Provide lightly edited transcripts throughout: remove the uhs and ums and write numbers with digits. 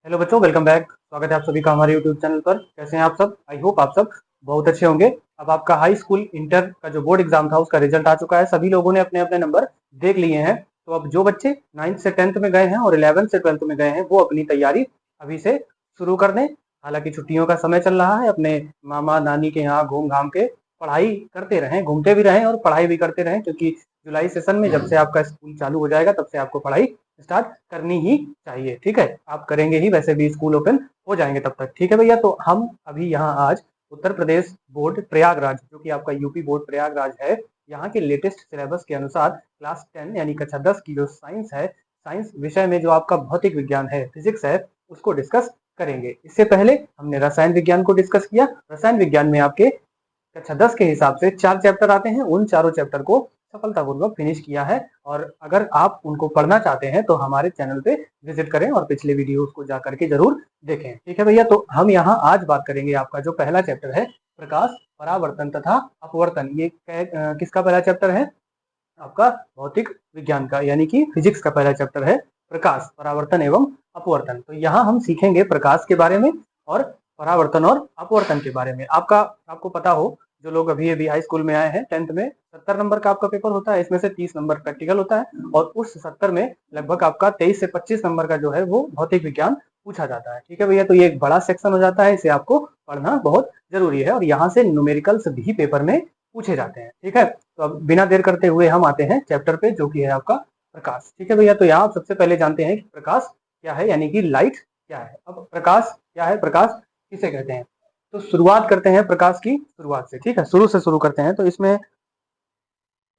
Hello बच्चों, welcome back. स्वागत है आप सभी का हमारे यूट्यूब चैनल पर। कैसे हैं आप सब? आई होप आप सब बहुत अच्छे होंगे। अब आपका हाई स्कूल इंटर का जो बोर्ड एग्जाम था उसका रिजल्ट आ चुका है। सभी लोगों ने अपने अपने नंबर देख लिए हैं। तो अब जो बच्चे 9th से 10th में गए हैं और 11th से 12th में गए हैं वो अपनी तैयारी अभी से शुरू कर दें। हालांकि छुट्टियों का समय चल रहा है, अपने मामा नानी के यहाँ घूम घाम के पढ़ाई करते रहें, घूमते भी रहें और पढ़ाई भी करते रहें, क्योंकि जुलाई सेशन में जब से आपका स्कूल चालू हो जाएगा तब से आपको पढ़ाई स्टार्ट करनी ही चाहिए। ठीक है, आप करेंगे ही, वैसे भी स्कूल ओपन हो जाएंगे तब तक। ठीक है भैया, तो हम अभी यहाँ आज उत्तर प्रदेश बोर्ड प्रयागराज, जो कि आपका यूपी बोर्ड प्रयागराज है, यहाँ के लेटेस्ट सिलेबस के अनुसार क्लास 10 यानी कक्षा 10 की जो साइंस है, साइंस विषय में जो आपका भौतिक विज्ञान है, फिजिक्स है, उसको डिस्कस करेंगे। इससे पहले हमने रसायन विज्ञान को डिस्कस किया। रसायन विज्ञान में आपके कक्षा 10 के हिसाब से 4 चैप्टर आते हैं, उन चारों चैप्टर को सफलतापूर्वक फिनिश किया है। और अगर आप उनको पढ़ना चाहते हैं तो हमारे चैनल पे विजिट करें और पिछले वीडियोस को जाकर के जरूर देखें। ठीक है भैया, तो हम यहाँ आज बात करेंगे आपका जो पहला चैप्टर है, प्रकाश, परावर्तन तथा अपवर्तन। ये किसका पहला चैप्टर है? आपका भौतिक विज्ञान का, यानी कि फिजिक्स का पहला चैप्टर है, प्रकाश, परावर्तन एवं अपवर्तन। तो यहाँ हम सीखेंगे प्रकाश के बारे में और परावर्तन और अपवर्तन के बारे में। आपको पता हो, जो लोग अभी अभी हाई स्कूल में आए हैं, 10th में 70 नंबर का आपका पेपर होता है। इसमें से 30 नंबर प्रैक्टिकल होता है और उस 70 में लगभग आपका 23 से 25 नंबर का जो है वो भौतिक विज्ञान पूछा जाता है। ठीक है भैया, तो ये एक बड़ा सेक्शन हो जाता है, इसे आपको पढ़ना बहुत जरूरी है और यहाँ से न्यूमेरिकल्स भी पेपर में पूछे जाते हैं। ठीक है, तो अब बिना देर करते हुए हम आते हैं चैप्टर पे, जो कि है आपका प्रकाश। ठीक है भैया, तो यहाँ सबसे पहले जानते हैं कि प्रकाश क्या है, यानी कि लाइट क्या है। अब प्रकाश क्या है, प्रकाश किसे कहते हैं? तो शुरुआत करते हैं प्रकाश की शुरुआत से। ठीक है, शुरू से शुरू करते हैं। तो इसमें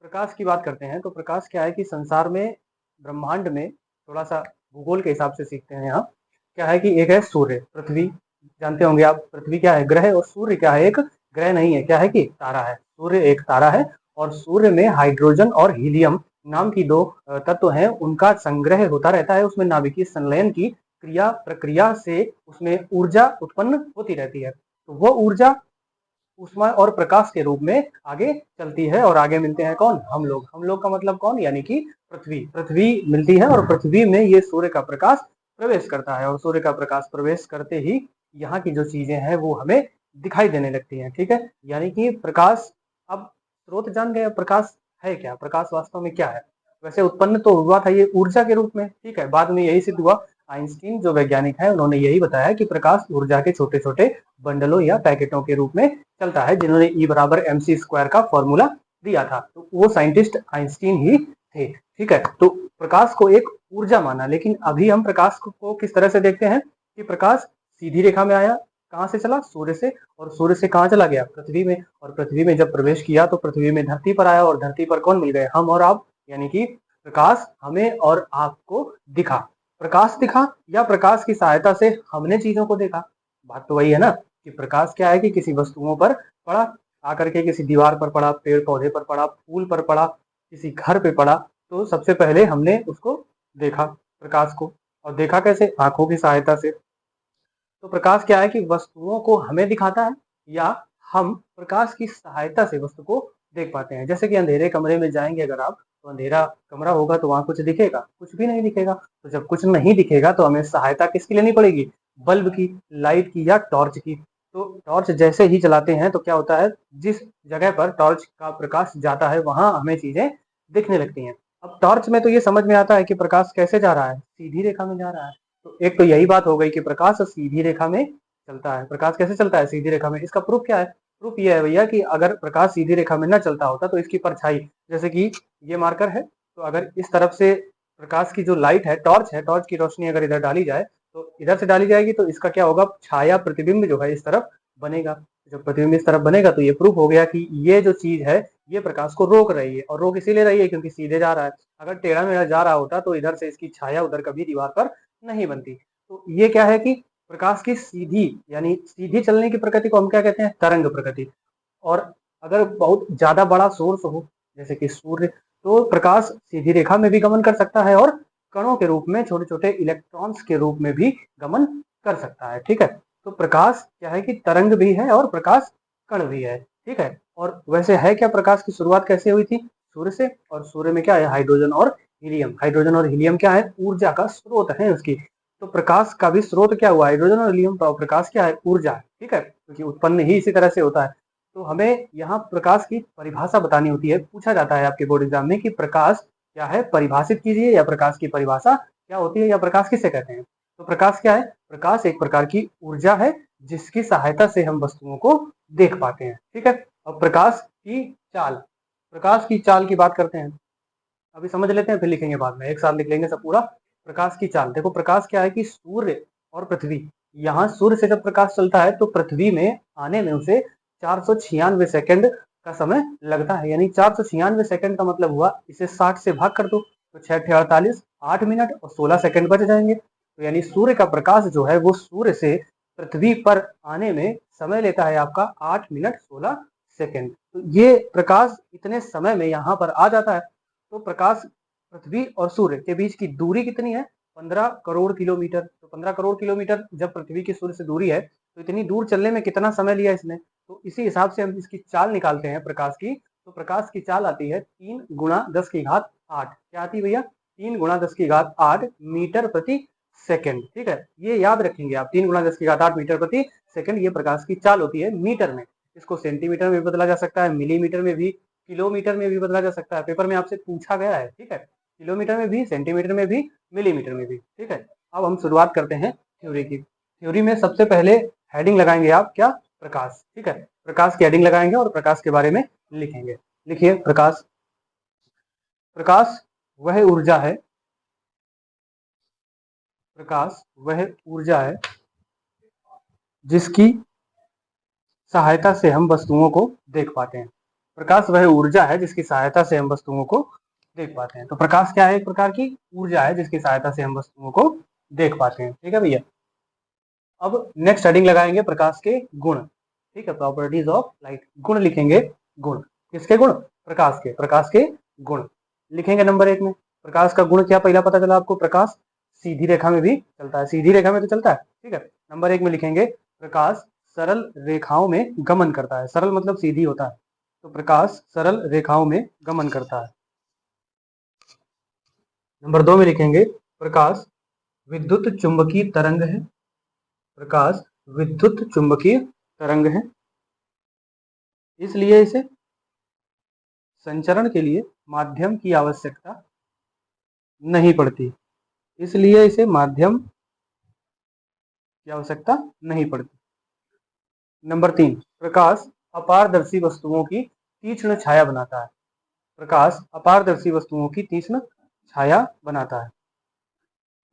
प्रकाश की बात करते हैं तो प्रकाश क्या है कि संसार में, ब्रह्मांड में, थोड़ा सा भूगोल के हिसाब से सीखते हैं यहाँ। क्या है कि एक है सूर्य, पृथ्वी, जानते होंगे आप पृथ्वी क्या है, ग्रह, और सूर्य क्या है, एक ग्रह नहीं है, क्या है कि तारा है। सूर्य एक तारा है और सूर्य में हाइड्रोजन और हीलियम नाम की दो तत्व हैं, उनका संग्रह होता रहता है। उसमें नाभिकीय संलयन की क्रिया प्रक्रिया से उसमें ऊर्जा उत्पन्न होती रहती है। तो वो ऊर्जा ऊष्मा और प्रकाश के रूप में आगे चलती है और आगे मिलते हैं कौन? हम लोग का मतलब कौन? यानी कि पृथ्वी। पृथ्वी मिलती है और पृथ्वी में ये सूर्य का प्रकाश प्रवेश करता है और सूर्य का प्रकाश प्रवेश करते ही यहाँ की जो चीजें हैं वो हमें दिखाई देने लगती हैं। ठीक है, यानी कि प्रकाश, अब स्रोत जान गए, प्रकाश है क्या, प्रकाश वास्तव में क्या है? वैसे उत्पन्न तो हुआ था ये ऊर्जा के रूप में। ठीक है, बाद में यही सिद्ध हुआ। आइंस्टीन जो वैज्ञानिक है उन्होंने यही बताया कि प्रकाश ऊर्जा के छोटे छोटे बंडलों या पैकेटों के रूप में चलता है, जिन्होंने E बराबर mc² का फॉर्मूला दिया था। तो वो साइंटिस्ट आइंस्टीन ही थे। ठीक है, तो प्रकाश को एक ऊर्जा माना। लेकिन अभी हम प्रकाश को किस तरह से देखते हैं कि प्रकाश सीधी रेखा में आया, कहाँ से चला? सूर्य से, और सूर्य से कहाँ चला गया? पृथ्वी में, और पृथ्वी में जब प्रवेश किया तो पृथ्वी में धरती पर आया और धरती पर कौन मिल गए? हम और आप, यानी कि प्रकाश हमें और आपको दिखा। प्रकाश दिखा या प्रकाश की सहायता से हमने चीजों को देखा? बात तो वही है ना, कि प्रकाश क्या है कि किसी वस्तुओं पर पड़ा, आकर के किसी दीवार पर पड़ा, पेड़ पौधे पर पड़ा, फूल पर पड़ा, किसी घर पे पड़ा, तो सबसे पहले हमने उसको देखा, प्रकाश को। और देखा कैसे? आंखों की सहायता से। तो प्रकाश क्या है कि वस्तुओं को हमें दिखाता है या हम प्रकाश की सहायता से वस्तु को देख पाते हैं। जैसे कि अंधेरे कमरे में जाएंगे अगर आप, तो अंधेरा कमरा होगा तो वहां कुछ दिखेगा? कुछ भी नहीं दिखेगा। तो जब कुछ नहीं दिखेगा तो हमें सहायता किसकी लेनी पड़ेगी? बल्ब की, लाइट की या टॉर्च की। तो टॉर्च जैसे ही चलाते हैं तो क्या होता है, जिस जगह पर टॉर्च का प्रकाश जाता है वहां हमें चीजें दिखने लगती हैं। अब टॉर्च में तो ये समझ में आता है कि प्रकाश कैसे जा रहा है, सीधी रेखा में जा रहा है। तो एक तो यही बात हो गई कि प्रकाश सीधी रेखा में चलता है। प्रकाश कैसे चलता है? सीधी रेखा में। इसका प्रूफ क्या है? प्रूफ ये है भैया कि अगर प्रकाश सीधी रेखा में न चलता होता तो इसकी परछाई, जैसे कि ये मार्कर है, तो अगर इस तरफ से प्रकाश की जो लाइट है, टॉर्च है, टॉर्च की रोशनी अगर इधर डाली जाए तो इधर से डाली जाएगी तो इसका क्या होगा? छाया प्रतिबिंब जो है इस तरफ बनेगा। जब प्रतिबिंब इस तरफ बनेगा तो ये प्रूफ हो गया कि ये जो चीज है ये प्रकाश को रोक रही है, और रोक इसीलिए रही है क्योंकि सीधे जा रहा है। अगर टेढ़ा मेढ़ा जा रहा होता तो इधर से इसकी छाया उधर कभी दीवार पर नहीं बनती। तो ये क्या है कि प्रकाश की सीधी, यानी सीधी चलने की प्रकृति को हम क्या कहते हैं? तरंग प्रकृति। और अगर बहुत ज्यादा बड़ा सोर्स हो, जैसे कि सूर्य, तो प्रकाश सीधी रेखा में भी गमन कर सकता है और कणों के रूप में, छोटे छोटे इलेक्ट्रॉन्स के रूप में भी गमन कर सकता है। ठीक है, तो प्रकाश क्या है कि तरंग भी है और प्रकाश कण भी है। ठीक है, और वैसे है क्या, प्रकाश की शुरुआत कैसे हुई थी? सूर्य से। और सूर्य में क्या है? हाइड्रोजन और हीलियम। हाइड्रोजन और हीलियम क्या है? ऊर्जा का स्रोत है उसकी। तो प्रकाश का भी स्रोत क्या हुआ, हाइड्रोजन और हीलियम। प्रकाश क्या है, ऊर्जा है, ठीक है, क्योंकि उत्पन्न ही इसी तरह से होता है। तो हमें यहाँ प्रकाश की परिभाषा बतानी होती है। पूछा जाता है आपके बोर्ड एग्जाम में कि प्रकाश क्या है, परिभाषित कीजिए, या प्रकाश की परिभाषा क्या होती है, या प्रकाश किसे कहते हैं। तो प्रकाश क्या है, प्रकाश एक प्रकार की ऊर्जा है जिसकी सहायता से हम वस्तुओं को देख पाते हैं, ठीक है। अब प्रकाश की चाल, प्रकाश की चाल की बात करते हैं। अभी समझ लेते हैं, फिर लिखेंगे बाद में, एक साथ लिख लेंगे सब पूरा। प्रकाश की चाल, देखो प्रकाश क्या है कि सूर्य और पृथ्वी, यहाँ सूर्य से जब प्रकाश चलता है तो पृथ्वी में आने में उसे 496 सेकंड का समय लगता है। यानी 496 सेकंड का मतलब हुआ, इसे 60 से भाग कर दो तो 6 48, 8 मिनट और 16 सेकंड बच जाएंगे। तो यानी सूर्य का प्रकाश जो है वो सूर्य से पृथ्वी पर आने में समय लेता है आपका 8 मिनट 16 सेकंड। तो ये प्रकाश इतने समय में यहाँ पर आ जाता है। तो प्रकाश पृथ्वी और सूर्य के बीच की दूरी कितनी है, 15 करोड़ किलोमीटर। तो 15 करोड़ किलोमीटर जब पृथ्वी की सूर्य से दूरी है, तो इतनी दूर चलने में कितना समय लिया इसने। तो इसी हिसाब से हम इसकी चाल निकालते हैं प्रकाश की। तो प्रकाश की चाल आती है 3 गुणा 10 की घात 8। क्या आती है भैया, 3 गुणा 10 की घात 8 मीटर प्रति सेकंड, ठीक है। ये याद रखेंगे आप, 3 गुणा 10 की घात 8 मीटर प्रति सेकंड, ये प्रकाश की चाल होती है मीटर में। इसको सेंटीमीटर में बदला जा सकता है, मिलीमीटर में भी, किलोमीटर में भी बदला जा सकता है। पेपर में आपसे पूछा गया है, ठीक है, किलोमीटर में भी, सेंटीमीटर में भी, मिलीमीटर में भी, ठीक है। अब हम शुरुआत करते हैं थ्योरी की। थ्योरी में सबसे पहले हेडिंग लगाएंगे आप, क्या, प्रकाश, ठीक है। प्रकाश की हेडिंग लगाएंगे और प्रकाश के बारे में लिखेंगे। लिखिए, प्रकाश, प्रकाश वह ऊर्जा है, प्रकाश वह ऊर्जा है जिसकी सहायता से हम वस्तुओं को देख पाते हैं। प्रकाश वह ऊर्जा है जिसकी सहायता से हम वस्तुओं को देख पाते हैं। तो प्रकाश क्या है, एक प्रकार की ऊर्जा है जिसकी सहायता से हम वस्तुओं को देख पाते हैं, ठीक है भैया। अब नेक्स्ट हेडिंग लगाएंगे प्रकाश के गुण, ठीक है, प्रॉपर्टीज ऑफ लाइट। गुण लिखेंगे, गुण, किसके गुण, प्रकाश के, प्रकाश के गुण लिखेंगे। नंबर 1 में प्रकाश का गुण क्या पहला पता चला आपको, प्रकाश सीधी रेखा में भी चलता है, सीधी रेखा में तो चलता है, ठीक है। नंबर 1 में लिखेंगे प्रकाश सरल रेखाओं में गमन करता है। सरल मतलब सीधी होता है, तो प्रकाश सरल रेखाओं में गमन करता है। नंबर 2 में लिखेंगे प्रकाश विद्युत चुंबकीय तरंग है, प्रकाश विद्युत चुंबकीय तरंग है, इसलिए इसे संचरण के लिए माध्यम की आवश्यकता नहीं पड़ती, इसलिए इसे माध्यम की आवश्यकता नहीं पड़ती। नंबर 3, प्रकाश अपारदर्शी वस्तुओं की तीक्ष्ण छाया बनाता है, प्रकाश अपारदर्शी वस्तुओं की तीक्ष्ण छाया बनाता है।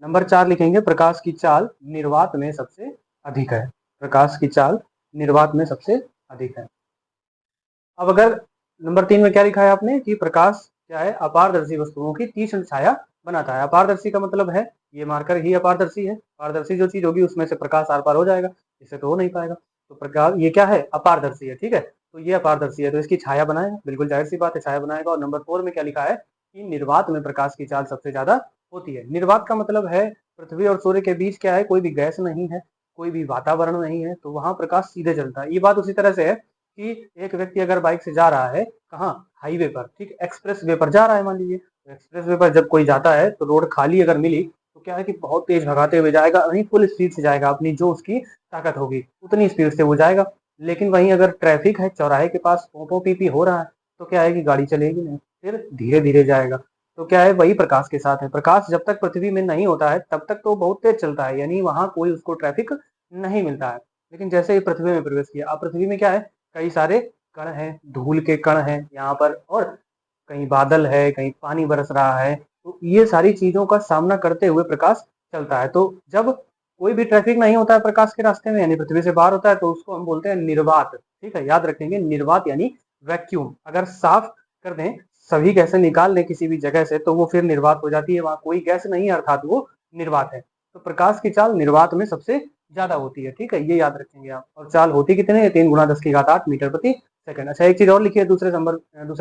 नंबर 4 लिखेंगे प्रकाश की चाल निर्वात में सबसे अधिक है, प्रकाश की चाल निर्वात में सबसे अधिक है। अब अगर नंबर 3 में क्या लिखा है आपने कि प्रकाश क्या है, अपारदर्शी वस्तुओं की तीक्ष्ण छाया बनाता है। अपारदर्शी का मतलब है ये मार्कर ही अपारदर्शी है, पारदर्शी जो चीज होगी उसमें से प्रकाश आर पार हो जाएगा, इससे तो हो नहीं पाएगा। तो प्रकाश ये क्या है, अपारदर्शी है, ठीक है। तो ये अपारदर्शी है तो इसकी छाया बनाएगा, बिल्कुल जाहिर सी बात है, छाया बनाएगा। और नंबर 4 में क्या लिखा है कि निर्वात में प्रकाश की चाल सबसे ज्यादा होती है। निर्वात का मतलब है पृथ्वी और सूर्य के बीच क्या है, कोई भी गैस नहीं है, कोई भी वातावरण नहीं है, तो वहां प्रकाश सीधे चलता है। ये बात उसी तरह से है कि एक व्यक्ति अगर बाइक से जा रहा है, कहाँ, हाईवे पर, ठीक, एक्सप्रेस वे पर जा रहा है मान लीजिए, तो एक्सप्रेस वे पर जब कोई जाता है तो रोड खाली अगर मिली तो क्या है कि बहुत तेज भगाते हुए जाएगा, वहीं फुल स्पीड से जाएगा, अपनी जो उसकी ताकत होगी उतनी स्पीड से वो जाएगा। लेकिन वहीं अगर ट्रैफिक है, चौराहे के पास पोंपो पीपी हो रहा है, तो क्या है कि गाड़ी चलेगी नहीं, फिर धीरे धीरे जाएगा। तो क्या है, वही प्रकाश के साथ है। प्रकाश जब तक पृथ्वी में नहीं होता है तब तक तो बहुत तेज चलता है, यानी वहां कोई उसको ट्रैफिक नहीं मिलता है। लेकिन जैसे ही पृथ्वी में प्रवेश किया, अब पृथ्वी में क्या है, कई सारे कण हैं, धूल के कण हैं यहाँ पर, और कहीं बादल है, कहीं पानी बरस रहा है। तो ये सारी चीजों का सामना करते हुए प्रकाश चलता है। तो जब कोई भी ट्रैफिक नहीं होता है प्रकाश के रास्ते में, यानी पृथ्वी से बाहर होता है, तो उसको हम बोलते हैं निर्वात, ठीक है, याद रखेंगे, निर्वात यानी वैक्यूम। अगर साफ कर दें, सभी गैसें निकाल लें किसी भी जगह से, तो वो फिर निर्वात हो जाती है, वहां कोई गैस नहीं है, अर्थात वो निर्वात है। तो प्रकाश की चाल निर्वात में सबसे ज्यादा होती है, ठीक है, ये याद रखेंगे आप। और चाल होती कितने है, 3 गुणा 10 की घात 8 मीटर प्रति सेकंड। अच्छा, एक चीज और लिखिए, दूसरे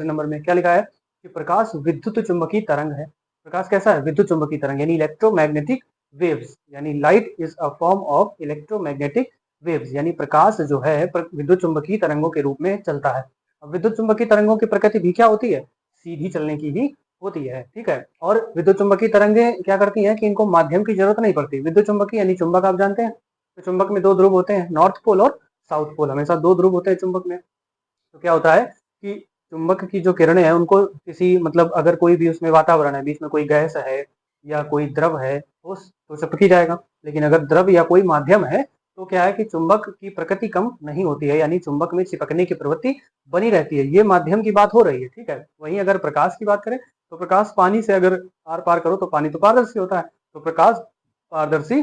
नंबर में क्या लिखा है कि प्रकाश विद्युत चुंबकीय तरंग है। प्रकाश कैसा है, विद्युत चुंबकीय तरंग, यानी इलेक्ट्रोमैग्नेटिक वेव्स, यानी light is a form of electromagnetic waves, यानी प्रकाश जो है विद्युत चुंबकीय तरंगों के रूप में चलता है। अब विद्युत चुंबकीय तरंगों की प्रकृति भी क्या होती है, सीधी चलने की ही होती है, ठीक है। और विद्युत चुम्बकीय तरंगे क्या करती हैं कि इनको माध्यम की जरूरत नहीं पड़ती। विद्युत चुम्बकीय यानी चुंबक आप जानते हैं, तो चुंबक में दो ध्रुव होते हैं, नॉर्थ पोल और साउथ पोल, हमेशा दो ध्रुव होते हैं चुंबक में। तो क्या होता है कि चुंबक की जो किरणें हैं उनको किसी मतलब अगर कोई भी उसमें वातावरण है, बीच में कोई गैस है या कोई द्रव है, उस तो चिपक ही जाएगा। लेकिन अगर द्रव या कोई माध्यम है तो क्या है कि चुंबक की प्रकृति कम नहीं होती है, यानी चुंबक में चिपकने की प्रवृत्ति बनी रहती है। ये माध्यम की बात हो रही है, ठीक है। वहीं अगर प्रकाश की बात करें तो प्रकाश पानी से अगर आर पार करो तो पानी तो पारदर्शी होता है, तो प्रकाश पारदर्शी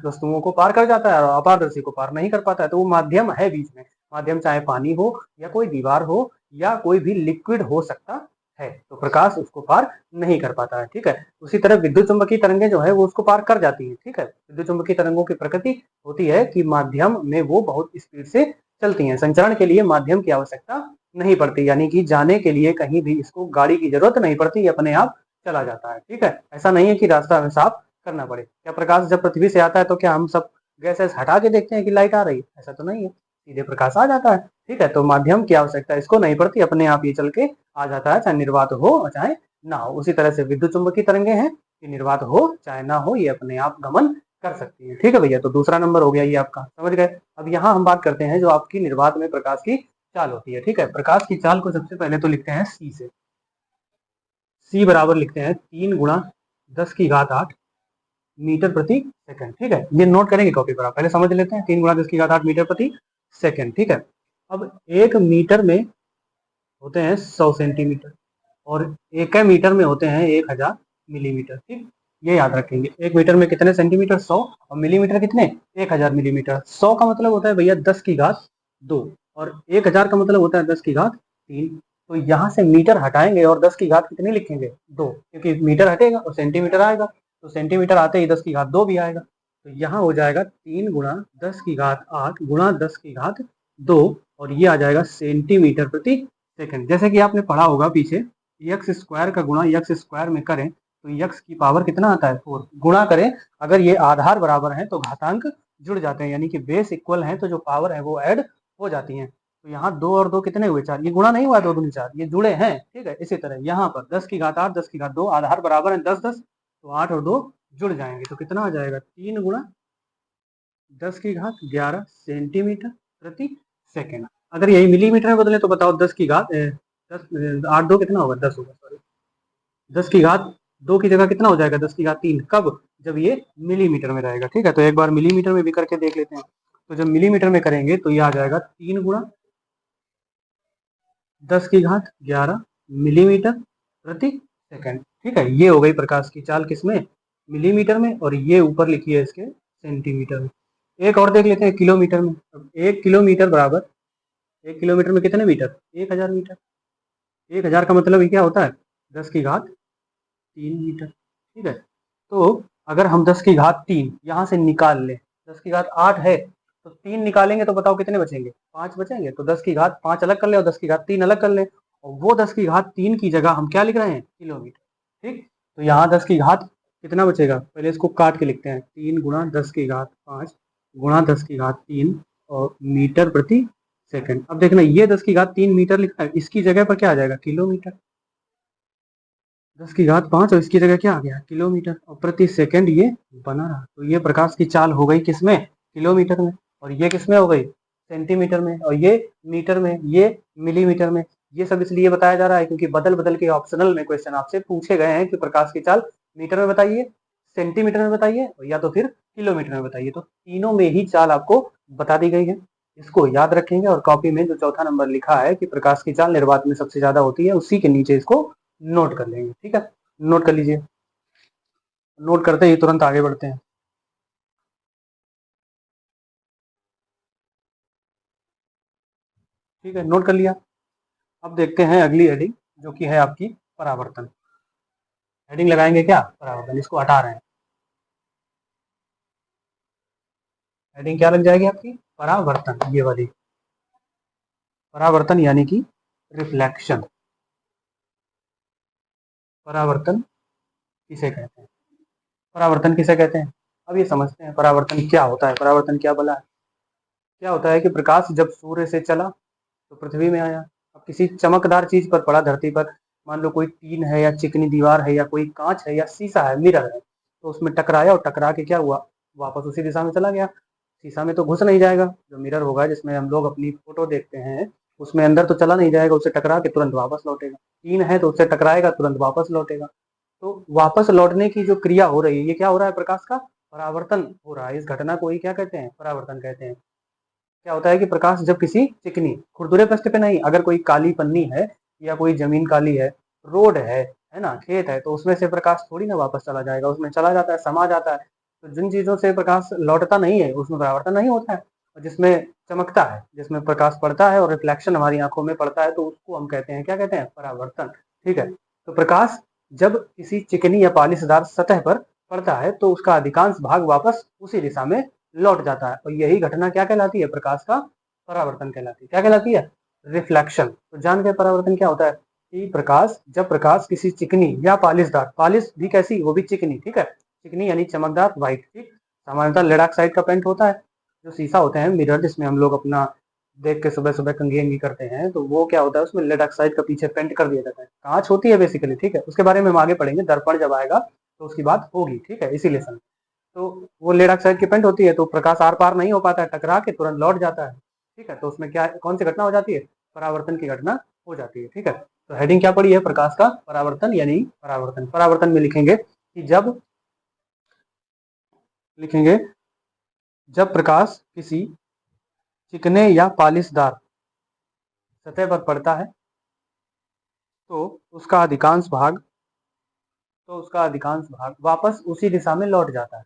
वस्तुओं को पार कर जाता है और अपारदर्शी को पार नहीं कर पाता है। तो वो माध्यम है बीच में, माध्यम चाहे पानी हो या कोई दीवार हो या कोई भी लिक्विड हो सकता है, तो प्रकाश उसको पार नहीं कर पाता है, ठीक है। उसी तरह विद्युत चुम्बकीय तरंगें जो है वो उसको पार कर जाती हैं, ठीक है। विद्युत चुम्बकीय तरंगों की प्रकृति होती है कि माध्यम में वो बहुत स्पीड से चलती हैं, संचरण के लिए माध्यम की आवश्यकता नहीं पड़ती, यानी कि जाने के लिए कहीं भी इसको गाड़ी की जरूरत नहीं पड़ती, ये अपने आप चला जाता है, ठीक है। ऐसा नहीं है कि रास्ता हमें साफ करना पड़े। क्या प्रकाश जब पृथ्वी से आता है तो क्या हम सब गैसेस हटा के देखते हैं कि लाइट आ रही है? ऐसा तो नहीं है, सीधे प्रकाश आ जाता है, ठीक है। तो माध्यम की आवश्यकता इसको नहीं पड़ती, अपने आप ये चल के आ जाता है, चाहे निर्वात हो और चाहे ना हो। उसी तरह से विद्युत चुम्बकीय तरंगे हैं कि निर्वात हो चाहे ना हो, ये अपने आप गमन कर सकती है, ठीक है भैया। तो दूसरा नंबर हो गया ये आपका, समझ गए। अब यहाँ हम बात करते हैं जो आपकी निर्वात में प्रकाश की चाल होती है, ठीक है। प्रकाश की चाल को सबसे पहले तो लिखते हैं सी से। सी बराबर लिखते हैं 3 × 10⁸ मीटर प्रति सेकंड, ठीक है। ये नोट करेंगे कॉपी पर, आप पहले समझ लेते हैं 3 × 10⁸ मीटर प्रति सेकंड, ठीक है। अब 1 मीटर में होते हैं 100 सेंटीमीटर और 1 मीटर में होते हैं 1000 मिलीमीटर, ठीक। ये याद रखेंगे, 1 मीटर में कितने सेंटीमीटर? 100, और मिलीमीटर कितने? 1000 मिलीमीटर। 100 का मतलब होता है भैया 10⁻2 और 1000 का मतलब होता है 10⁻3। तो यहाँ से मीटर हटाएंगे और 10 की घात कितनी लिखेंगे? 2, क्योंकि मीटर हटेगा और सेंटीमीटर आएगा, तो सेंटीमीटर आते ही 10⁻2 भी आएगा। तो यहाँ हो जाएगा 3 × 10⁸ गुणा 10⁻2 और ये आ जाएगा सेंटीमीटर प्रति सेकंड। जैसे कि आपने पढ़ा होगा पीछे, यक्स स्क्वायर का गुणा यक्स स्क्वायर में करें तो यक्स की पावर कितना आता है? 4। गुणा करें, अगर ये आधार बराबर है तो घातांक जुड़ जाते हैं, यानी कि बेस इक्वल है तो जो पावर है वो ऐड हो जाती है। तो यहाँ 2 और 2 कितने हुए? 4। ये गुणा नहीं हुआ 2 दूनी 4, ये जुड़े हैं, ठीक है। इसी तरह यहाँ पर 10⁻8 10⁻2 आधार बराबर है 10 10, तो 8 और 2 जुड़ जाएंगे, तो कितना आ जाएगा? 3 × 10⁻11 सेंटीमीटर प्रति सेकेंड। अगर यही मिलीमीटर में बदले तो बताओ 8 2 कितना होगा? 10 होगा, सॉरी। 10⁻2 की जगह कितना हो जाएगा? 10⁻3। कब? जब ये मिलीमीटर में रहेगा, ठीक है। तो एक बार मिलीमीटर में भी करके देख लेते हैं। तो जब मिलीमीटर में करेंगे तो ये आ जाएगा 3 × 10⁻11 मिलीमीटर प्रति सेकंड, ठीक है। ये हो गई प्रकाश की चाल किसमें? मिलीमीटर में, और ये ऊपर लिखी है इसके सेंटीमीटर में। एक और देख लेते हैं किलोमीटर में। अब 1 किलोमीटर बराबर, 1 किलोमीटर में कितने मीटर? 1000 मीटर। 1000 का मतलब ये क्या होता है? 10⁻3 मीटर, ठीक है। तो अगर हम 10⁻3 यहाँ से निकाल लें, 10⁻8 है तो 3 निकालेंगे तो बताओ कितने बचेंगे? 5 बचेंगे। तो 10⁻5 अलग कर ले और 10⁻3 अलग कर ले, और वो 10⁻3 की जगह हम क्या लिख रहे हैं? किलोमीटर, ठीक। तो यहाँ 10⁻, कितना बचेगा? पहले इसको काट के लिखते हैं, 3 × 10⁻5 गुणा 10⁻3 और मीटर प्रति सेकंड। अब देखना, ये 10⁻3 मीटर लिखा है, इसकी जगह पर क्या आ जाएगा? किलोमीटर। 10⁻5 और इसकी जगह क्या आ गया? किलोमीटर, और प्रति सेकंड ये बना रहा। तो ये प्रकाश की चाल हो गई किसमें? किलोमीटर में। और ये किसमें हो गई? सेंटीमीटर में। और ये मीटर में, ये मिलीमीटर में। ये सब इसलिए बताया जा रहा है क्योंकि बदल बदल के ऑप्शनल में क्वेश्चन आपसे पूछे गए हैं कि प्रकाश की चाल मीटर में बताइए, सेंटीमीटर में बताइए, या तो फिर किलोमीटर में बताइए। तो तीनों में ही चाल आपको बता दी गई है, इसको याद रखेंगे। और कॉपी में जो चौथा नंबर लिखा है कि प्रकाश की चाल निर्वात में सबसे ज्यादा होती है, उसी के नीचे इसको नोट कर लेंगे, ठीक है। नोट कर लीजिए, नोट करते ही तुरंत आगे बढ़ते हैं, ठीक है। नोट कर लिया। अब देखते हैं अगली हेडिंग जो कि है आपकी परावर्तन। हेडिंग लगाएंगे क्या? परावर्तन। इसको हटा रहे हैं, हेडिंग क्या लग जाएगी आपकी? परावर्तन, ये वाली। परावर्तन यानी कि रिफ्लेक्शन। परावर्तन किसे कहते हैं? परावर्तन किसे कहते हैं? अब ये समझते हैं परावर्तन क्या होता है। परावर्तन क्या बोला है? क्या होता है कि प्रकाश जब सूर्य से चला तो पृथ्वी में आया, अब किसी चमकदार चीज पर पड़ा, धरती पर, मान लो कोई टीन है या चिकनी दीवार है या कोई कांच है या शीशा है, मिरर है, तो उसमें टकराया और टकरा के क्या हुआ, वापस उसी दिशा में चला गया। शीशा में तो घुस नहीं जाएगा, जो मिरर होगा जिसमें हम लोग अपनी फोटो देखते हैं, उसमें अंदर तो चला नहीं जाएगा, उससे टकरा के तुरंत वापस लौटेगा। टीन है तो उससे टकराएगा, तुरंत वापस लौटेगा। तो वापस लौटने की जो क्रिया हो रही है, ये क्या हो रहा है, प्रकाश का परावर्तन हो रहा है। इस घटना को ही क्या कहते हैं, परावर्तन कहते हैं। क्या होता है कि प्रकाश जब किसी चिकनी खुरदुरे पृष्ठ पे नहीं, अगर कोई काली पन्नी है या कोई जमीन काली है, रोड है ना, खेत है, तो उसमें से प्रकाश थोड़ी ना वापस चला जाएगा, उसमें चला जाता है, समा जाता है। तो जिन चीजों से प्रकाश लौटता नहीं है उसमें परावर्तन नहीं होता है, और जिसमें चमकता है, जिसमें प्रकाश पड़ता है और रिफ्लेक्शन हमारी आंखों में पड़ता है, तो उसको हम कहते हैं, क्या कहते हैं, परावर्तन। ठीक है। तो प्रकाश जब किसी चिकनी या पॉलिशदार सतह पर पड़ता है तो उसका अधिकांश भाग वापस उसी दिशा में लौट जाता है, और यही घटना क्या कहलाती है, प्रकाश का परावर्तन कहलाती है। क्या कहलाती है, रिफ्लेक्शन। तो जान गए परावर्तन क्या होता है, कि जब प्रकाश किसी चिकनी या पॉलिशदार, पॉलिश भी कैसी, वो भी चिकनी, ठीक है, चिकनी यानी चमकदार, व्हाइट, ठीक, सामान्यतः लेड ऑक्साइड का पेंट होता है। जो शीशा होते हैं, मिरर, जिसमें हम लोग अपना देख के सुबह सुबह कंघी अंगी करते हैं, तो वो क्या होता है, उसमें लेड ऑक्साइड का पीछे पेंट कर दिया जाता है, कांच होती है बेसिकली, ठीक है, उसके बारे में हम आगे पढ़ेंगे, दर्पण जब आएगा तो उसकी बात होगी, ठीक है, इसी लेसन। तो वो लेड ऑक्साइड की पेंट होती है, तो प्रकाश आर पार नहीं हो पाता है, टकरा के तुरंत लौट जाता है, ठीक है। तो उसमें क्या, कौन सी घटना हो जाती है, परावर्तन की घटना हो जाती है, ठीक है। तो हेडिंग क्या पड़ी है, प्रकाश का परावर्तन यानी परावर्तन। परावर्तन में लिखेंगे कि लिखेंगे जब प्रकाश किसी चिकने या पॉलिशदार सतह पर पड़ता है तो उसका अधिकांश भाग वापस उसी दिशा में लौट जाता है,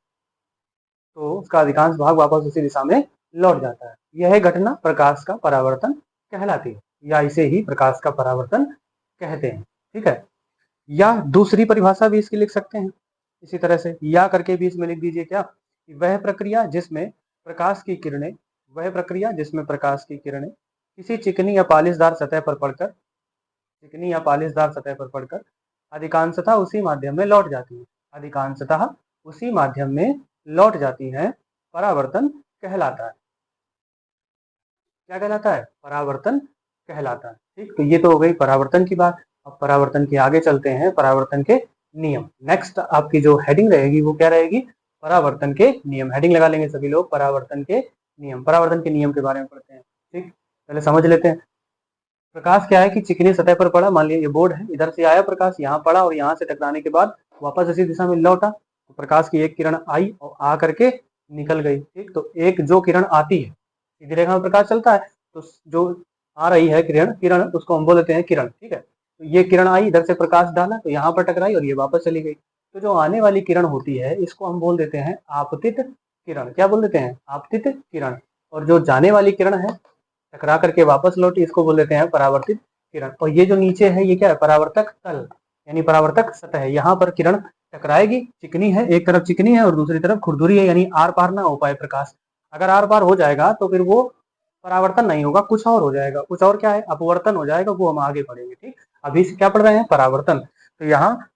लौट जाता है। यह घटना प्रकाश का परावर्तन कहलाती है, या इसे ही प्रकाश का परावर्तन कहते हैं, ठीक है। या दूसरी परिभाषा भी इसकी लिख सकते हैं इसी तरह से, या करके भी इसमें लिख दीजिए क्या, कि वह प्रक्रिया जिसमें प्रकाश की किरणें किसी चिकनी या पॉलिशदार सतह पर पड़कर अधिकांशतः उसी माध्यम में लौट जाती हैं, परावर्तन कहलाता है। क्या कहलाता है, परावर्तन कहलाता है, ठीक। तो ये तो हो गई परावर्तन की बात। अब परावर्तन के आगे चलते हैं, परावर्तन के नियम। नेक्स्ट आपकी जो हेडिंग रहेगी वो क्या रहेगी, परावर्तन के नियम। हेडिंग लगा लेंगे सभी लोग, परावर्तन के नियम। परावर्तन के नियम के बारे में पढ़ते हैं, ठीक। पहले समझ लेते हैं। प्रकाश क्या है कि चिकनी सतह पर पड़ा, मान लिया ये बोर्ड है, इधर से आया प्रकाश, यहाँ पड़ा और यहाँ से टकराने के बाद वापस इसी दिशा में लौटा। तो प्रकाश की एक किरण आई और आ करके निकल गई, ठीक। तो एक जो किरण आती है, सीधी रेखा में प्रकाश चलता है, तो जो आ रही है किरण उसको हम बोल देते हैं किरण, ठीक है। तो ये किरण आई, इधर से प्रकाश डाला तो यहाँ पर टकराई और ये वापस चली गई। तो जो आने वाली किरण होती है इसको हम बोल देते हैं आपतित किरण। क्या बोल देते हैं, आपतित किरण। और जो जाने वाली किरण है, टकरा करके वापस लौटी, इसको बोल देते हैं परावर्तित किरण। और ये जो नीचे है ये क्या है, परावर्तक तल यानी परावर्तक सतह है। यहाँ पर किरण टकराएगी, चिकनी है, एक तरफ चिकनी है और दूसरी तरफ खुरदुरी है, यानी आर पार ना हो पाए प्रकाश। अगर आर पार हो जाएगा तो फिर वो परावर्तन नहीं होगा, कुछ और हो जाएगा। कुछ और क्या है, अपवर्तन हो जाएगा, वो हम आगे पढ़ेंगे, ठीक। अभी से क्या पढ़ रहे हैं, परावर्तन। तो यहाँ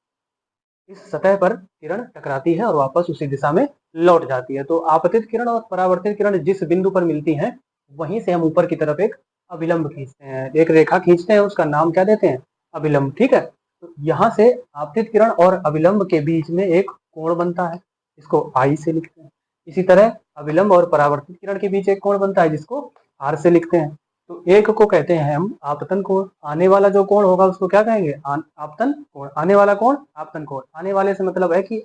इस सतह पर किरण टकराती है और वापस उसी दिशा में लौट जाती है। तो आपतित किरण और परावर्तित किरण जिस बिंदु पर मिलती हैं, वहीं से हम ऊपर की तरफ एक अभिलंब खींचते हैं, एक रेखा खींचते हैं, उसका नाम क्या देते हैं, अभिलंब, ठीक है। तो यहाँ से आपतित किरण और अभिलंब के बीच में एक कोण बनता है, इसको आई से लिखते हैं। इसी तरह अभिलंब और परावर्तित किरण के बीच एक कोण बनता है, जिसको आर से लिखते हैं। तो एक को कहते हैं हम आपतन कोण, आने वाला जो कोण होगा उसको क्या कहेंगे, आपतन कोण। आने वाला कोण आपतन कोण। आने वाले से मतलब है कि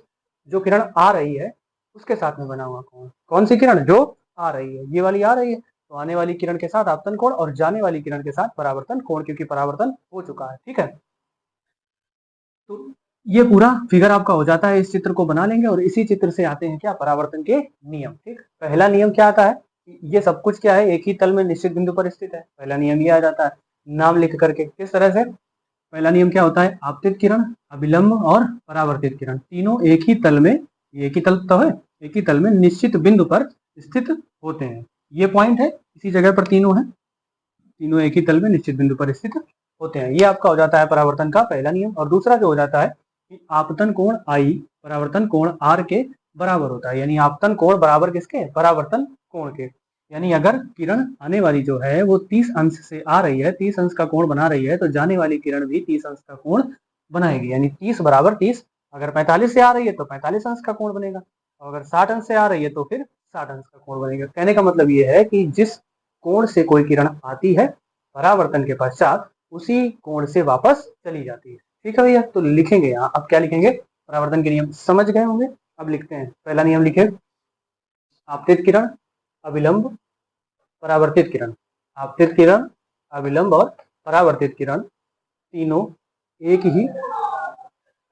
जो किरण आ रही है उसके साथ में बना हुआ कोण। कौन सी किरण, जो आ रही है, ये वाली आ रही है, तो आने वाली किरण के साथ आपतन कोण और जाने वाली किरण के साथ परावर्तन कोण, क्योंकि परावर्तन हो चुका है, ठीक है। तो ये पूरा फिगर आपका हो जाता है, इस चित्र को बना लेंगे और इसी चित्र से आते हैं क्या, परावर्तन के नियम, ठीक। पहला नियम क्या आता है, ये सब कुछ क्या है, एक ही तल में निश्चित बिंदु पर स्थित है। पहला नियम ये आ जाता है, नाम लिख करके। किस तरह से, पहला नियम क्या होता है, आपतित किरण, अभिलंब और परावर्तित किरण तीनों एक ही तल में, एक ही तल तो है, एक ही तल में निश्चित बिंदु पर स्थित होते हैं। ये पॉइंट है, इसी जगह पर तीनों है, तीनों एक ही तल में निश्चित बिंदु पर स्थित होते हैं। ये आपका हो जाता है परावर्तन का पहला नियम। और दूसरा जो हो जाता है कि आपतन कोण आई परावर्तन कोण आर के बराबर होता है, यानी आपतन कोण बराबर किसके, परावर्तन कोण के। यानी अगर किरण आने वाली जो है वो 30 अंश से आ रही है, 30 अंश का कोण बना रही है, तो जाने वाली किरण भी 30 अंश का कोण बनाएगी। यानी 30 बराबर 30, अगर 45 से आ रही है तो 45 अंश का कोण बनेगा, और अगर 60 अंश से आ रही है तो फिर 60 अंश का कोण बनेगा। कहने का मतलब ये है कि जिस कोण से कोई किरण आती है परावर्तन के पश्चात उसी कोण से वापस चली जाती है। ठीक है भैया, तो लिखेंगे यहाँ, अब क्या लिखेंगे, परावर्तन के नियम समझ गए होंगे। अब लिखते हैं, पहला नियम लिखे, आपतित किरण, अविलंब, परावर्तित किरण। आपतित किरण, अविलंब और परावर्तित किरण तीनों एक ही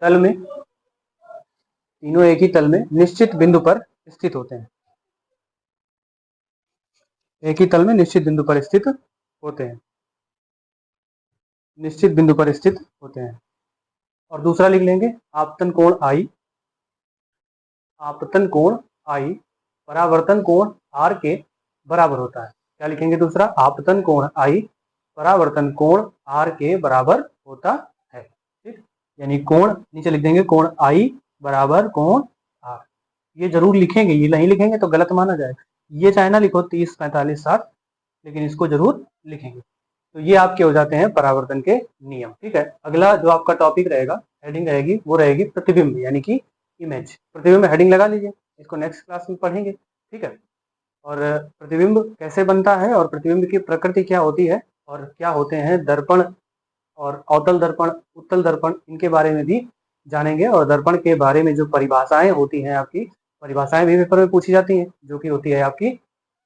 तल में, तीनों एक ही तल में निश्चित बिंदु पर स्थित होते हैं, एक ही तल में निश्चित बिंदु पर स्थित होते हैं, निश्चित बिंदु पर स्थित होते हैं। और दूसरा लिख लेंगे, आपतन कोण आई, आपतन कोण आई परावर्तन कोण आर के बराबर होता है। क्या लिखेंगे दूसरा, आपतन कोण आई परावर्तन कोण आर के बराबर होता है। ठीक, यानी कोण नीचे लिख देंगे, कोण आई बराबर कोण आर। ये जरूर लिखेंगे, ये नहीं लिखेंगे तो गलत माना जाएगा। ये चाहे ना लिखो 30, 45, 60, लेकिन इसको जरूर लिखेंगे। तो ये आपके हो जाते हैं परावर्तन के नियम। ठीक है, अगला जो आपका टॉपिक रहेगा, हेडिंग रहेगी, वो रहेगी प्रतिबिंब यानी कि इमेज। प्रतिबिंब हेडिंग लगा लीजिए, इसको नेक्स्ट क्लास में पढ़ेंगे। ठीक है, और प्रतिबिंब कैसे बनता है और प्रतिबिंब की प्रकृति क्या होती है और क्या होते हैं दर्पण और अवतल दर्पण, उत्तल दर्पण, इनके बारे में भी जानेंगे। और दर्पण के बारे में जो परिभाषाएं होती हैं आपकी, परिभाषाएं भी पेपर में पूछी जाती हैं, जो कि होती है आपकी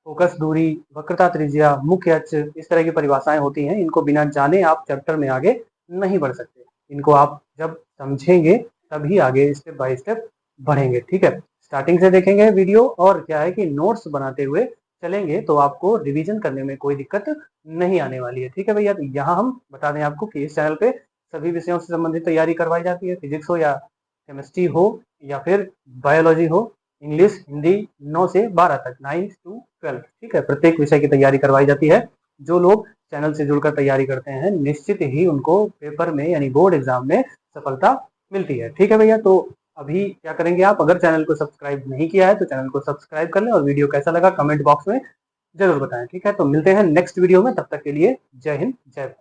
फोकस दूरी, वक्रता त्रिज्या, मुख्य अक्ष, इस तरह की परिभाषाएं होती हैं। इनको बिना जाने आप चैप्टर में आगे नहीं बढ़ सकते। इनको आप जब समझेंगे तभी आगे स्टेप बाय स्टेप बढ़ेंगे। ठीक है, स्टार्टिंग से देखेंगे वीडियो, और क्या है कि नोट्स बनाते हुए चलेंगे तो आपको रिवीजन करने में कोई दिक्कत नहीं आने वाली है। ठीक है भैया, तो यहाँ हम बता दें आपको कि इस चैनल पे सभी विषयों से संबंधित तैयारी करवाई जाती है, फिजिक्स हो या केमिस्ट्री हो या फिर बायोलॉजी हो, इंग्लिश हिंदी 9 से 12 तक, 9 to 12। ठीक है, प्रत्येक विषय की तैयारी करवाई जाती है। जो लोग चैनल से जुड़कर तैयारी करते हैं निश्चित ही उनको पेपर में यानी बोर्ड एग्जाम में सफलता मिलती है। ठीक है भैया, तो अभी क्या करेंगे आप, अगर चैनल को सब्सक्राइब नहीं किया है तो चैनल को सब्सक्राइब कर लें, और वीडियो कैसा लगा कमेंट बॉक्स में जरूर बताएं। ठीक है, तो मिलते हैं नेक्स्ट वीडियो में, तब तक के लिए जय हिंद जय भारत।